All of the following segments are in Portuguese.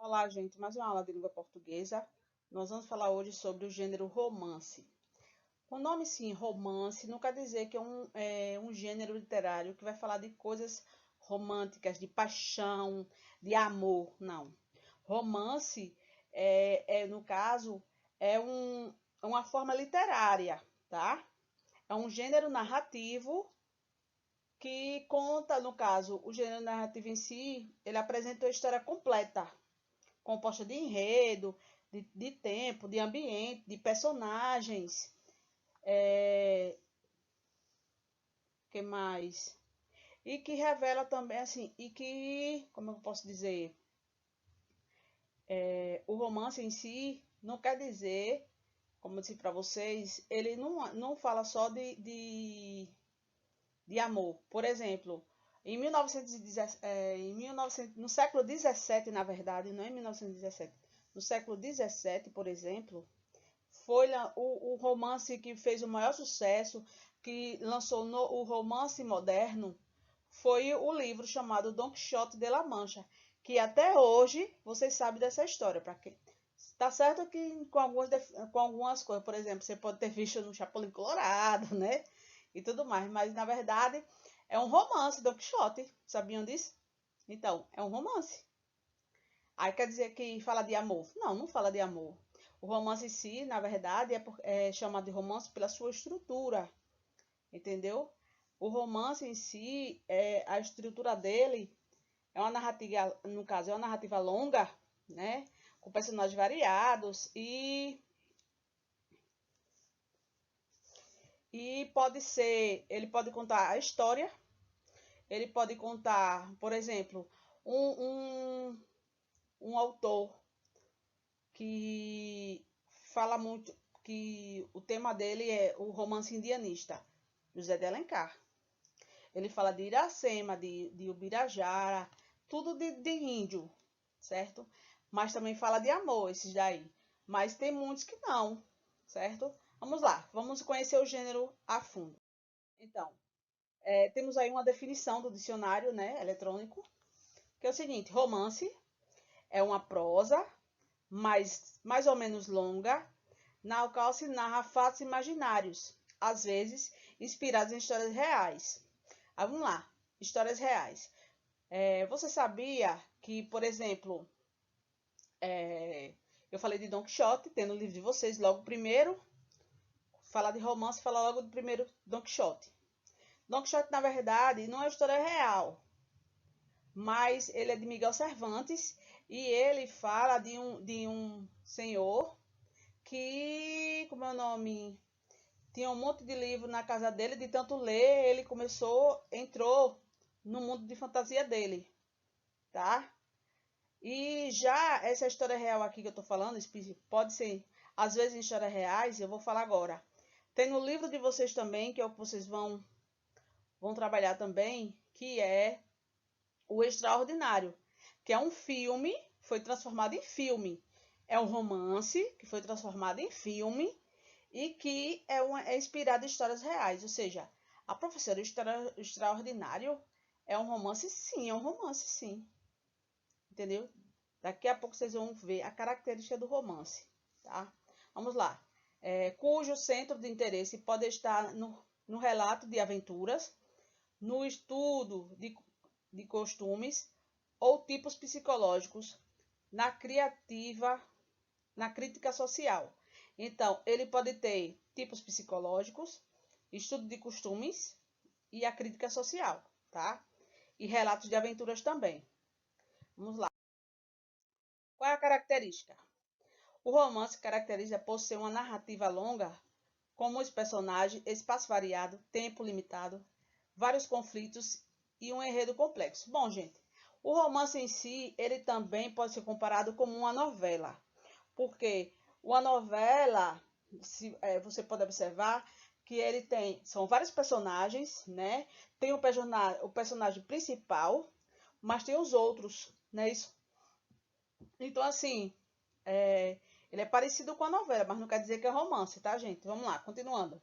Olá, gente, mais uma aula de língua portuguesa. Nós vamos falar hoje sobre o gênero romance. O nome, sim, romance, não quer dizer que é um gênero literário que vai falar de coisas românticas, de paixão, de amor, não. Romance, no caso, é uma forma literária, tá? É um gênero narrativo que conta, no caso, o gênero narrativo em si, ele apresenta a história completa, composta de enredo, de tempo, de ambiente, de personagens. Que mais? E que revela também, assim, e que, como eu posso dizer, o romance em si não quer dizer, como eu disse para vocês, ele não fala só de amor. Por exemplo, em 1910, no século XVII, na verdade, não é em 1917, no século XVII, por exemplo, foi o romance que fez o maior sucesso, que lançou o romance moderno, foi o livro chamado Don Quixote de la Mancha, que até hoje vocês sabem dessa história. Para quem tá certo que com algumas coisas, por exemplo, você pode ter visto no Chapolin Colorado, né? E tudo mais, mas na verdade é um romance Don Quixote. Sabiam disso? Então, é um romance. Aí quer dizer que fala de amor? Não, não fala de amor. O romance em si, na verdade, é chamado de romance pela sua estrutura, entendeu? O romance em si, a estrutura dele é uma narrativa, no caso, é uma narrativa longa, né? Com personagens variados e pode ser, ele pode contar a história, ele pode contar, por exemplo, um, um autor que fala muito, que o tema dele é o romance indianista, José de Alencar. Ele fala de Iracema, de Ubirajara, tudo de índio, certo? Mas também fala de amor, esses daí. Mas tem muitos que não, certo? Vamos lá, vamos conhecer o gênero a fundo. Então, temos aí uma definição do dicionário, né, eletrônico, que é o seguinte: romance é uma prosa mais ou menos longa, na qual se narra fatos imaginários, às vezes inspirados em histórias reais. Vamos lá, histórias reais. Você sabia que, por exemplo, eu falei de Don Quixote, tendo o livro de vocês, logo primeiro, falar de romance, fala logo do primeiro Don Quixote. Don Quixote, na verdade, não é uma história real, mas ele é de Miguel Cervantes e ele fala de um senhor que, como é o nome, tinha um monte de livro na casa dele, de tanto ler, ele entrou no mundo de fantasia dele, tá? E já essa história real aqui que eu tô falando, pode ser, às vezes, em histórias reais, eu vou falar agora. Tem no livro de vocês também, que é o que vocês vão trabalhar também, que é O Extraordinário, que é um filme, foi transformado em filme. É um romance que foi transformado em filme e que é inspirado em histórias reais. Ou seja, a Professora Extraordinário é um romance, sim, é um romance, sim. Entendeu? Daqui a pouco vocês vão ver a característica do romance, tá? Vamos lá. Cujo centro de interesse pode estar no relato de aventuras, no estudo de costumes ou tipos psicológicos, na criativa, na crítica social. Então, ele pode ter tipos psicológicos, estudo de costumes e a crítica social, tá? E relatos de aventuras também. Vamos lá. Qual é a característica? O romance caracteriza por ser uma narrativa longa, com muitos personagens, espaço variado, tempo limitado, vários conflitos e um enredo complexo. Bom, gente, o romance em si, ele também pode ser comparado como uma novela, porque uma novela, você pode observar que ele são vários personagens, né? Tem o personagem principal, mas tem os outros, né? Então, assim, ele é parecido com a novela, mas não quer dizer que é romance, tá, gente? Vamos lá, continuando.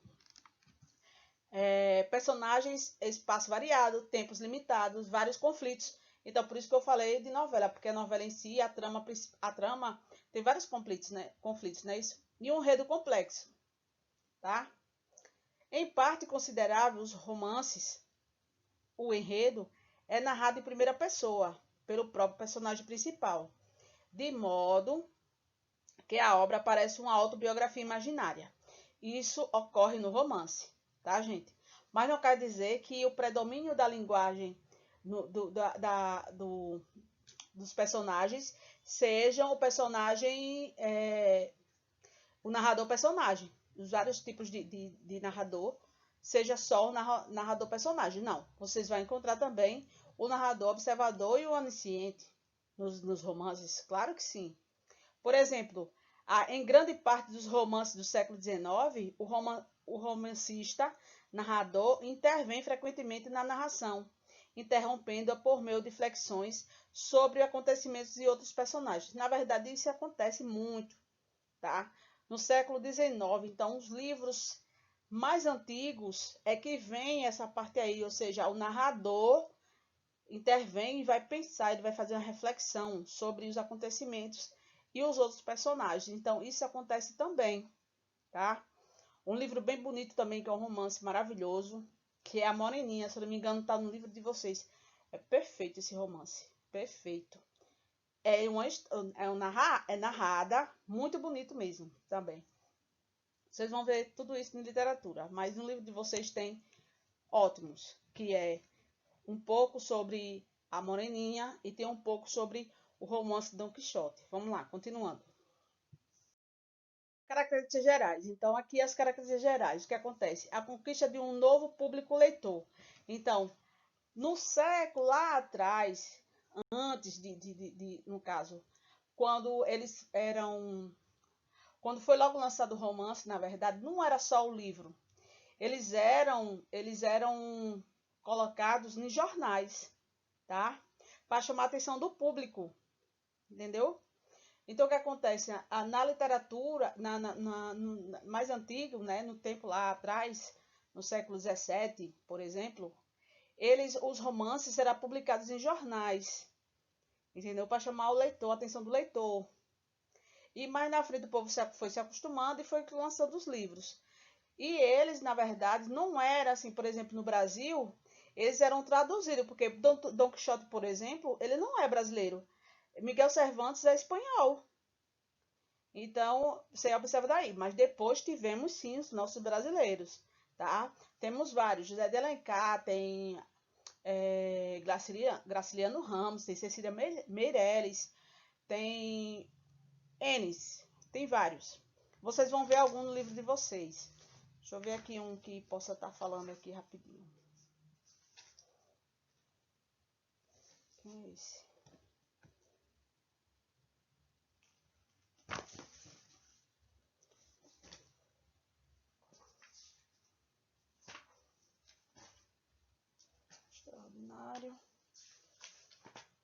Personagens, espaço variado, tempos limitados, vários conflitos Então, por isso que eu falei de novela, porque a novela em si, a trama tem vários conflitos, né? Isso? E um enredo complexo, tá? Em parte considerável, os romances, o enredo, é narrado em primeira pessoa, pelo próprio personagem principal, de modo que a obra parece uma autobiografia imaginária. Isso ocorre no romance, tá, gente? Mas não quer dizer que o predomínio da linguagem dos personagens sejam o narrador-personagem. Os vários tipos de narrador, seja só o narrador-personagem. Não. Vocês vão encontrar também o narrador observador e o onisciente nos romances. Claro que sim. Por exemplo, em grande parte dos romances do século XIX, o romancista narrador intervém frequentemente na narração, interrompendo-a por meio de flexões sobre acontecimentos e outros personagens. Na verdade, isso acontece muito, tá? No século XIX, então, os livros mais antigos é que vem essa parte aí, ou seja, o narrador intervém e vai pensar, ele vai fazer uma reflexão sobre os acontecimentos e os outros personagens. Então, isso acontece também, tá? Um livro bem bonito também, que é um romance maravilhoso, que é A Moreninha, se eu não me engano, tá no livro de vocês. É perfeito esse romance, perfeito. É narrada, muito bonito mesmo, também. Vocês vão ver tudo isso em literatura, mas no livro de vocês tem ótimos, que é um pouco sobre a Moreninha e tem um pouco sobre o romance Dom Quixote. Vamos lá, continuando. Características gerais. Então, aqui as características gerais. O que acontece? A conquista de um novo público leitor. Então, no século lá atrás, antes no caso, quando eles eram... Quando foi logo lançado o romance, na verdade, não era só o livro. Eles eram colocados em jornais, tá? Para chamar a atenção do público, entendeu? Então, o que acontece? Na literatura, no mais antigo, né, no tempo lá atrás, no século XVII, por exemplo, os romances eram publicados em jornais, entendeu? Para chamar o leitor, a atenção do leitor. E mais na frente o povo foi se acostumando e foi lançando os livros. E eles, na verdade, não eram assim, por exemplo, no Brasil, eles eram traduzidos, porque Don Quixote, por exemplo, ele não é brasileiro. Miguel Cervantes é espanhol. Então, você observa daí. Mas depois tivemos, sim, os nossos brasileiros, tá? Temos vários. José de Alencar, tem Graciliano Ramos, tem Cecília Meirelles, tem Enes, tem vários. Vocês vão ver algum no livro de vocês. Deixa eu ver aqui um que possa estar falando aqui rapidinho. Quem é esse? Extraordinário.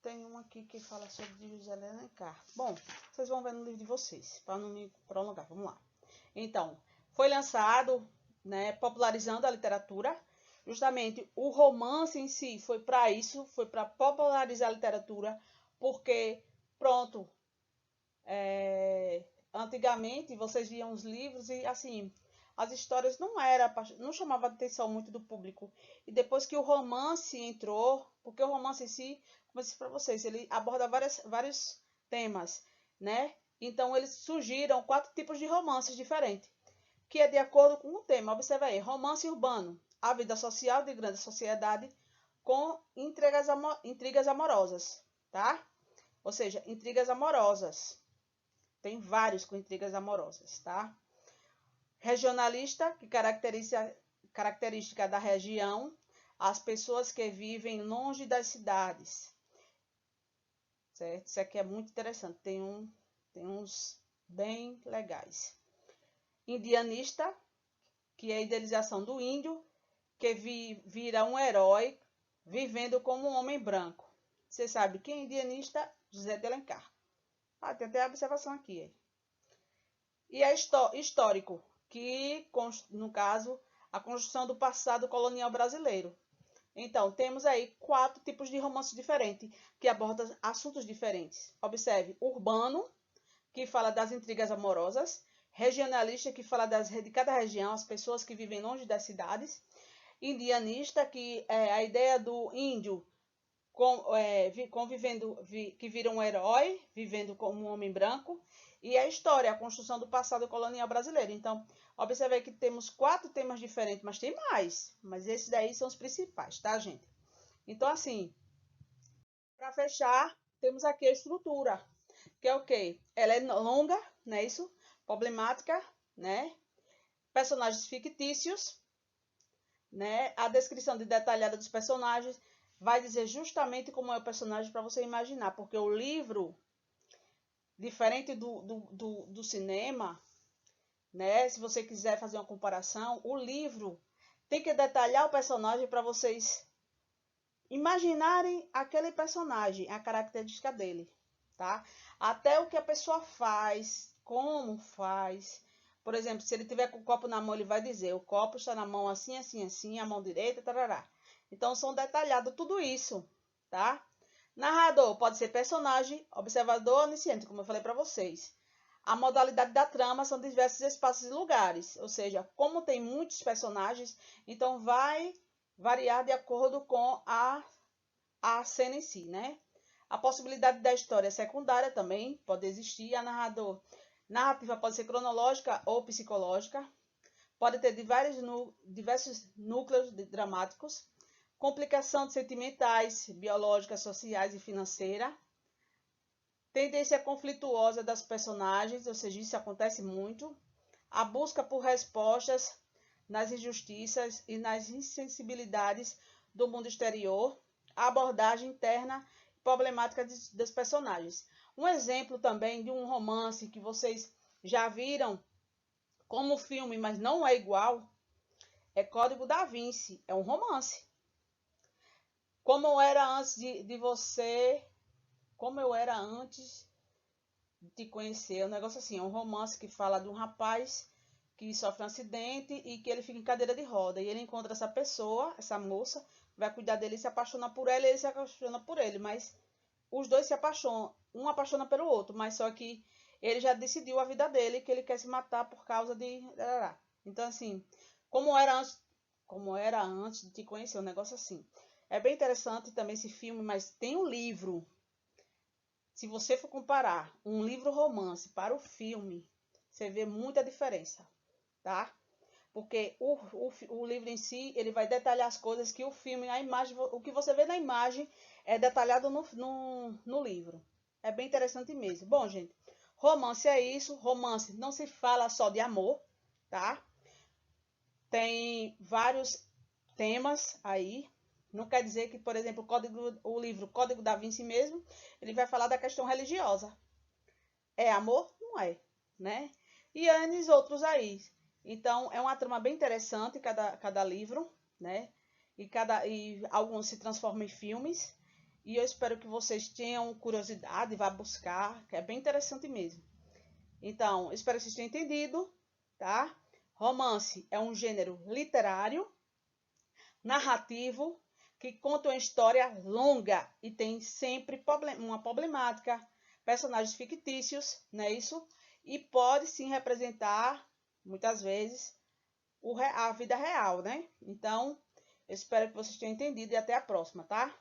Tem um aqui que fala sobre José de Alencar. Bom, vocês vão ver no livro de vocês, para não me prolongar. Vamos lá. Então, foi lançado, né, popularizando a literatura. Justamente o romance em si foi para isso, foi para popularizar a literatura, porque, pronto, antigamente vocês viam os livros e, assim, as histórias não chamavam a atenção muito do público. E depois que o romance entrou, porque o romance em si, como eu disse para vocês, ele aborda vários temas, né? Então, eles surgiram 4 tipos de romances diferentes, que é de acordo com o tema. Observa aí, romance urbano, a vida social de grande sociedade com intrigas amorosas, tá? Ou seja, intrigas amorosas. Tem vários com intrigas amorosas, tá? Regionalista, que característica da região, as pessoas que vivem longe das cidades. Certo? Isso aqui é muito interessante. Tem uns bem legais. Indianista, que é a idealização do índio, que vira um herói vivendo como um homem branco. Você sabe quem é indianista? José de Alencar. Tem até a observação aqui. E é histórico, que, no caso, a construção do passado colonial brasileiro. Então, temos aí 4 tipos de romances diferentes, que abordam assuntos diferentes. Observe, urbano, que fala das intrigas amorosas, regionalista, que fala de cada região, as pessoas que vivem longe das cidades, indianista, que é a ideia do índio convivendo, que vira um herói, vivendo como um homem branco, e a história, a construção do passado colonial brasileiro. Então, observe que temos 4 temas diferentes, mas tem mais, mas esses daí são os principais, tá, gente? Então, assim, para fechar, temos aqui a estrutura, que é o quê? Ela é longa, não é isso? Problemática, né? Personagens fictícios, né? A descrição detalhada dos personagens vai dizer justamente como é o personagem para você imaginar, porque o livro, diferente do cinema, né? Se você quiser fazer uma comparação, o livro tem que detalhar o personagem para vocês imaginarem aquele personagem, a característica dele, tá? Até o que a pessoa faz, como faz. Por exemplo, se ele tiver com o copo na mão, ele vai dizer: o copo está na mão assim, assim, assim, a mão direita, tarará. Então, são detalhados tudo isso, tá? Narrador pode ser personagem, observador, onisciente, como eu falei para vocês. A modalidade da trama são diversos espaços e lugares, ou seja, como tem muitos personagens, então vai variar de acordo com a cena em si, né? A possibilidade da história secundária também pode existir. A narrativa pode ser cronológica ou psicológica. Pode ter diversos núcleos dramáticos. Complicação de sentimentais, biológicas, sociais e financeira. Tendência conflituosa das personagens, ou seja, isso acontece muito. A busca por respostas nas injustiças e nas insensibilidades do mundo exterior. A abordagem interna e problemática dos personagens. Um exemplo também de um romance que vocês já viram como filme, mas não é igual, é Código da Vinci. É um romance. Como eu era antes de você, como eu era antes de te conhecer. É um negócio assim, é um romance que fala de um rapaz que sofre um acidente e que ele fica em cadeira de roda. E ele encontra essa pessoa, essa moça, vai cuidar dele, se apaixona por ela e ele se apaixona por ele. Mas os dois se apaixonam, um apaixona pelo outro, mas só que ele já decidiu a vida dele, que ele quer se matar por causa de... Então, assim, como era antes de te conhecer, um negócio assim. É bem interessante também esse filme, mas tem um livro. Se você for comparar um livro romance para o filme, você vê muita diferença, tá? Porque o livro em si, ele vai detalhar as coisas que o filme, a imagem, o que você vê na imagem é detalhado no livro. É bem interessante mesmo. Bom, gente, romance é isso. Romance não se fala só de amor, tá? Tem vários temas aí. Não quer dizer que, por exemplo, o livro Código da Vinci mesmo, ele vai falar da questão religiosa. É amor? Não é, né? E anos outros aí. Então, é uma trama bem interessante cada livro, né? E alguns se transformam em filmes. E eu espero que vocês tenham curiosidade e vá buscar, que é bem interessante mesmo. Então, espero que vocês tenham entendido, tá? Romance é um gênero literário, narrativo, que conta uma história longa e tem sempre uma problemática, personagens fictícios, não é isso? E pode sim representar, muitas vezes, a vida real, né? Então, eu espero que vocês tenham entendido e até a próxima, tá?